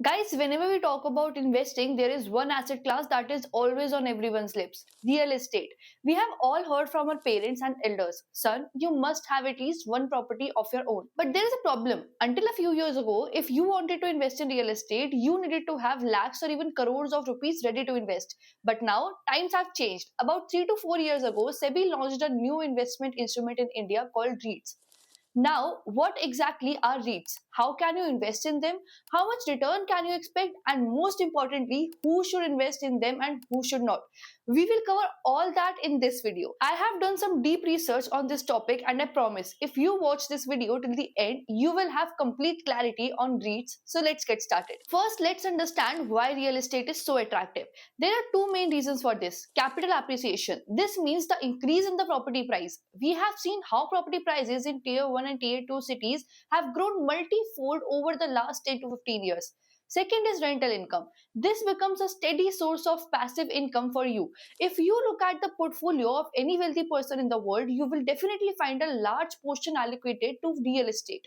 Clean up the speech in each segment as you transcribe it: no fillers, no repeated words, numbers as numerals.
Guys, whenever we talk about investing, there is one asset class that is always on everyone's lips: real estate. We have all heard from our parents and elders, son, you must have at least one property of your own. But there is a problem. Until a few years ago, if you wanted to invest in real estate, you needed to have lakhs or even crores of rupees ready to invest. But now, times have changed. About 3 to 4 years ago, SEBI launched a new investment instrument in India called REITs. Now, what exactly are REITs? How can you invest in them? How much return can you expect? And most importantly, who should invest in them and who should not? We will cover all that in this video. I have done some deep research on this topic, and I promise if you watch this video till the end, you will have complete clarity on REITs. So let's get started. First, let's understand why real estate is so attractive. There are two main reasons for this. Capital appreciation. This means the increase in the property price. We have seen how property prices in tier 1 and tier 2 cities have grown multi-fold over the last 10 to 15 years. Second is rental income. This becomes a steady source of passive income for you. If you look at the portfolio of any wealthy person in the world, you will definitely find a large portion allocated to real estate.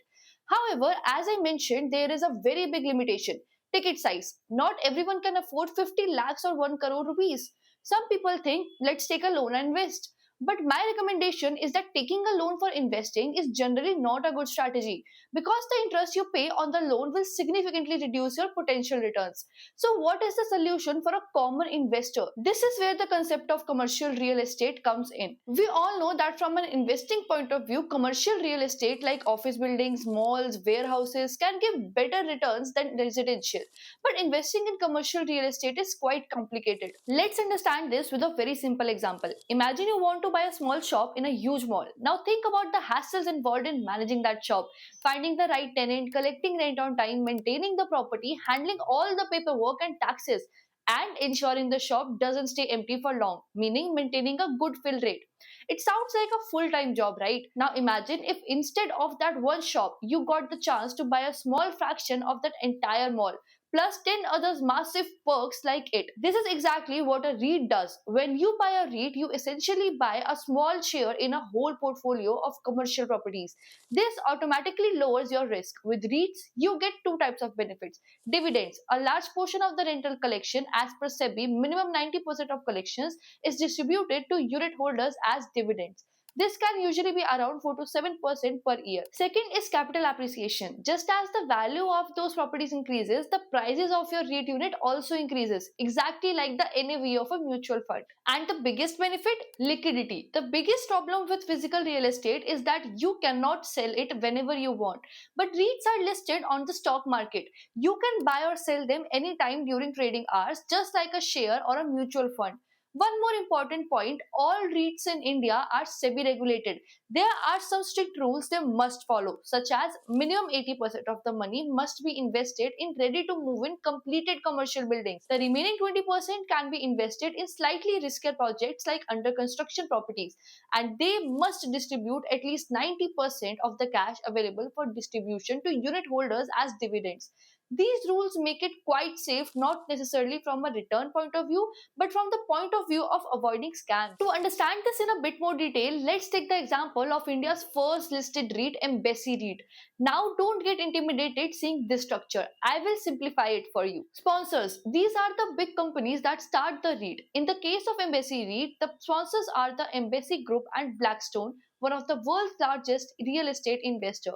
However, as I mentioned, there is a very big limitation: ticket size. Not everyone can afford 50 lakhs or 1 crore rupees. Some people think, let's take a loan and invest. But my recommendation is that taking a loan for investing is generally not a good strategy, because the interest you pay on the loan will significantly reduce your potential returns. So, what is the solution for a common investor? This is where the concept of commercial real estate comes in. We all know that from an investing point of view, commercial real estate like office buildings, malls, warehouses can give better returns than residential. But investing in commercial real estate is quite complicated. Let's understand this with a very simple example. Imagine you want to buy a small shop in a huge mall. Now think about the hassles involved in managing that shop: finding the right tenant, collecting rent on time, maintaining the property, handling all the paperwork and taxes, and ensuring the shop doesn't stay empty for long, meaning maintaining a good fill rate. It sounds like a full time job, right? Now imagine if instead of that one shop, you got the chance to buy a small fraction of that entire mall, plus 10 others massive perks like it. This is exactly what a REIT does. When you buy a REIT, you essentially buy a small share in a whole portfolio of commercial properties. This automatically lowers your risk. With REITs, you get two types of benefits: dividends. A large portion of the rental collection, as per SEBI, minimum 90% of collections is distributed to unit holders as dividends. This can usually be around 4 to 7% per year. Second is capital appreciation. Just as the value of those properties increases, the prices of your REIT unit also increases, exactly like the NAV of a mutual fund. And the biggest benefit, liquidity. The biggest problem with physical real estate is that you cannot sell it whenever you want. But REITs are listed on the stock market. You can buy or sell them anytime during trading hours, just like a share or a mutual fund. One more important point: all REITs in India are SEBI regulated. There are some strict rules they must follow, such as minimum 80% of the money must be invested in ready to move in completed commercial buildings. The remaining 20% can be invested in slightly riskier projects like under construction properties, and they must distribute at least 90% of the cash available for distribution to unit holders as dividends. These rules make it quite safe, not necessarily from a return point of view, but from the point of view of avoiding scams. To understand this in a bit more detail, let's take the example of India's first listed REIT, Embassy REIT. Now, don't get intimidated seeing this structure. I will simplify it for you. Sponsors: these are the big companies that start the REIT. In the case of Embassy REIT, the sponsors are the Embassy Group and Blackstone, one of the world's largest real estate investor.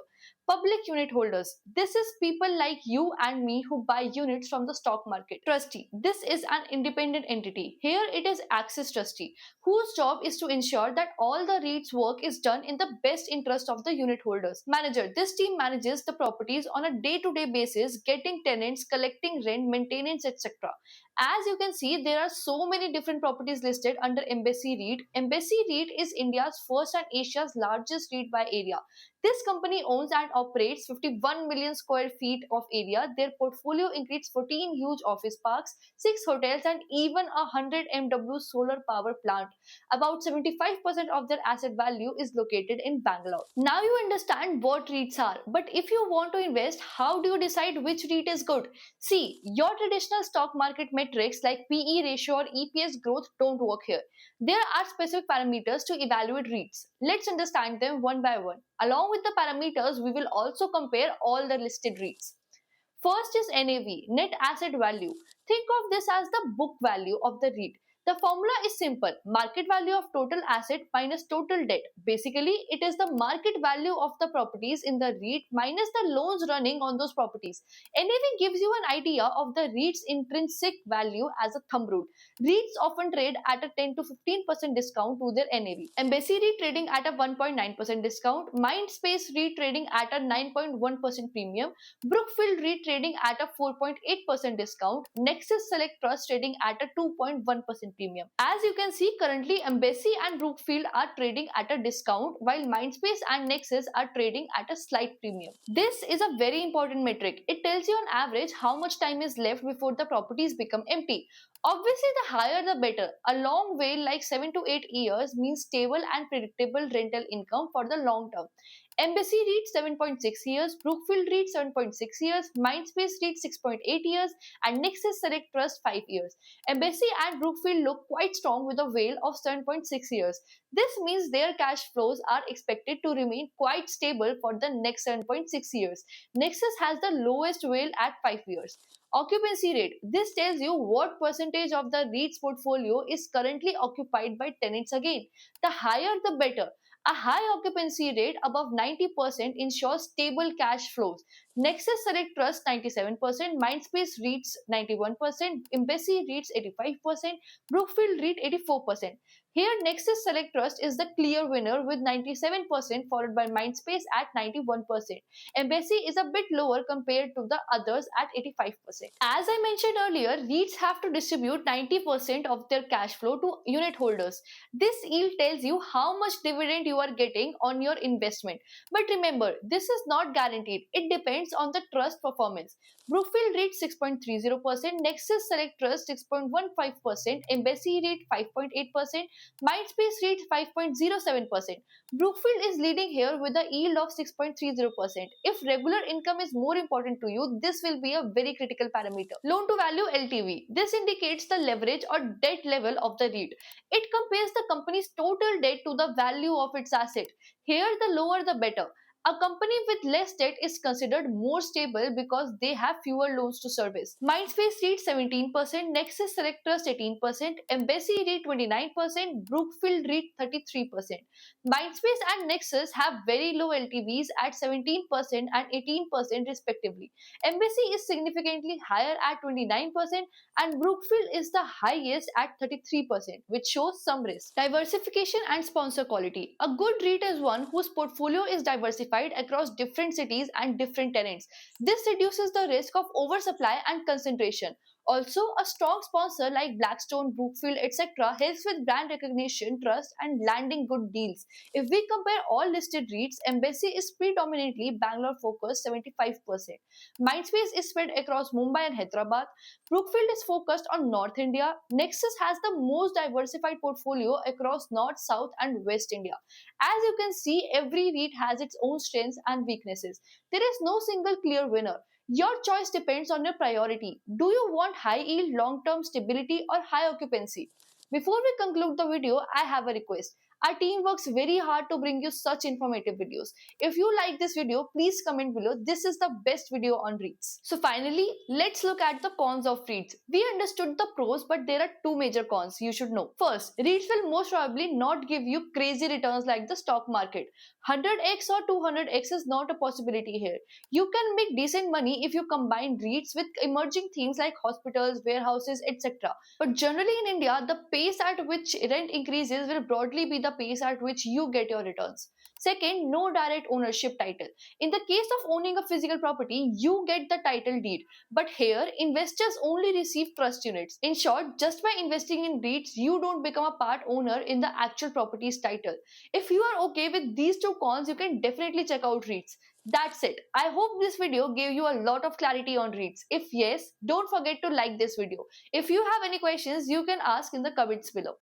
Public unit holders: this is people like you and me who buy units from the stock market. Trustee: this is an independent entity. Here it is Axis Trustee, whose job is to ensure that all the REIT's work is done in the best interest of the unit holders. Manager: this team manages the properties on a day-to-day basis, getting tenants, collecting rent, maintenance, etc. As you can see, there are so many different properties listed under Embassy REIT. Embassy REIT is India's first and Asia's largest REIT by area. This company owns and operates 51 million square feet of area. Their portfolio includes 14 huge office parks, 6 hotels, and even a 100 MW solar power plant. About 75% of their asset value is located in Bangalore. Now you understand what REITs are, but if you want to invest, how do you decide which REIT is good? See, your traditional stock market metrics like PE ratio or EPS growth don't work here. There are specific parameters to evaluate REITs. Let's understand them one by one. Along with the parameters, we will also compare all the listed REITs. First is NAV, net asset value. Think of this as the book value of the REIT. The formula is simple: market value of total asset minus total debt. Basically, it is the market value of the properties in the REIT minus the loans running on those properties. NAV gives you an idea of the REIT's intrinsic value as a thumb rule. REITs often trade at a 10 to 15% discount to their NAV. Embassy REIT trading at a 1.9% discount, Mindspace REIT trading at a 9.1% premium, Brookfield REIT trading at a 4.8% discount, Nexus Select Trust trading at a 2.1% premium. As you can see, currently Embassy and Brookfield are trading at a discount while Mindspace and Nexus are trading at a slight premium. This is a very important metric. It tells you on average how much time is left before the properties become empty. Obviously, the higher the better. A long way like 7 to 8 years means stable and predictable rental income for the long term. Embassy REIT 7.6 years, Brookfield REIT 7.6 years, Mindspace REIT 6.8 years, and Nexus Select Trust 5 years. Embassy and Brookfield look quite strong with a WALE of 7.6 years. This means their cash flows are expected to remain quite stable for the next 7.6 years. Nexus has the lowest WALE at 5 years. Occupancy rate. This tells you what percentage of the REIT's portfolio is currently occupied by tenants again. The higher the better. A high occupancy rate above 90% ensures stable cash flows. Nexus Select Trust 97%, Mindspace REITs 91%, Embassy REITs 85%, Brookfield REIT 84%. Here, Nexus Select Trust is the clear winner with 97%, followed by Mindspace at 91%. Embassy is a bit lower compared to the others at 85%. As I mentioned earlier, REITs have to distribute 90% of their cash flow to unit holders. This yield tells you how much dividend you are getting on your investment. But remember, this is not guaranteed. It depends on the trust performance. Brookfield REIT 6.30%, Nexus Select Trust 6.15%, Embassy REIT 5.8%, Mindspace REIT 5.07%. Brookfield is leading here with a yield of 6.30%. If regular income is more important to you, this will be a very critical parameter. Loan to value LTV. This indicates the leverage or debt level of the REIT. It compares the company's total debt to the value of its asset. Here, the lower the better. A company with less debt is considered more stable because they have fewer loans to service. Mindspace REIT 17%, Nexus Select Trust 18%, Embassy REIT 29%, Brookfield REIT 33%. Mindspace and Nexus have very low LTVs at 17% and 18% respectively. Embassy is significantly higher at 29% and Brookfield is the highest at 33%, which shows some risk. Diversification and sponsor quality. A good REIT is one whose portfolio is diversified across different cities and different tenants. This reduces the risk of oversupply and concentration. Also, a strong sponsor like Blackstone, Brookfield, etc. helps with brand recognition, trust, and landing good deals. If we compare all listed REITs, Embassy is predominantly Bangalore focused 75%. Mindspace is spread across Mumbai and Hyderabad. Brookfield is focused on North India. Nexus has the most diversified portfolio across North, South, and West India. As you can see, every REIT has its own strengths and weaknesses. There is no single clear winner. Your choice depends on your priority. Do you want high yield, long-term stability, or high occupancy? Before we conclude the video, I have a request. Our team works very hard to bring you such informative videos. If you like this video, please comment below. This is the best video on REITs. So finally, let's look at the cons of REITs. We understood the pros, but there are two major cons you should know. First, REITs will most probably not give you crazy returns like the stock market. 100x or 200x is not a possibility here. You can make decent money if you combine REITs with emerging themes like hospitals, warehouses, etc. But generally in India, the pace at which rent increases will broadly be the pace at which you get your returns. Second, no direct ownership title. In the case of owning a physical property, you get the title deed. But here, investors only receive trust units. In short, just by investing in REITs, you don't become a part owner in the actual property's title. If you are okay with these two cons, you can definitely check out REITs. That's it. I hope this video gave you a lot of clarity on REITs. If yes, don't forget to like this video. If you have any questions, you can ask in the comments below.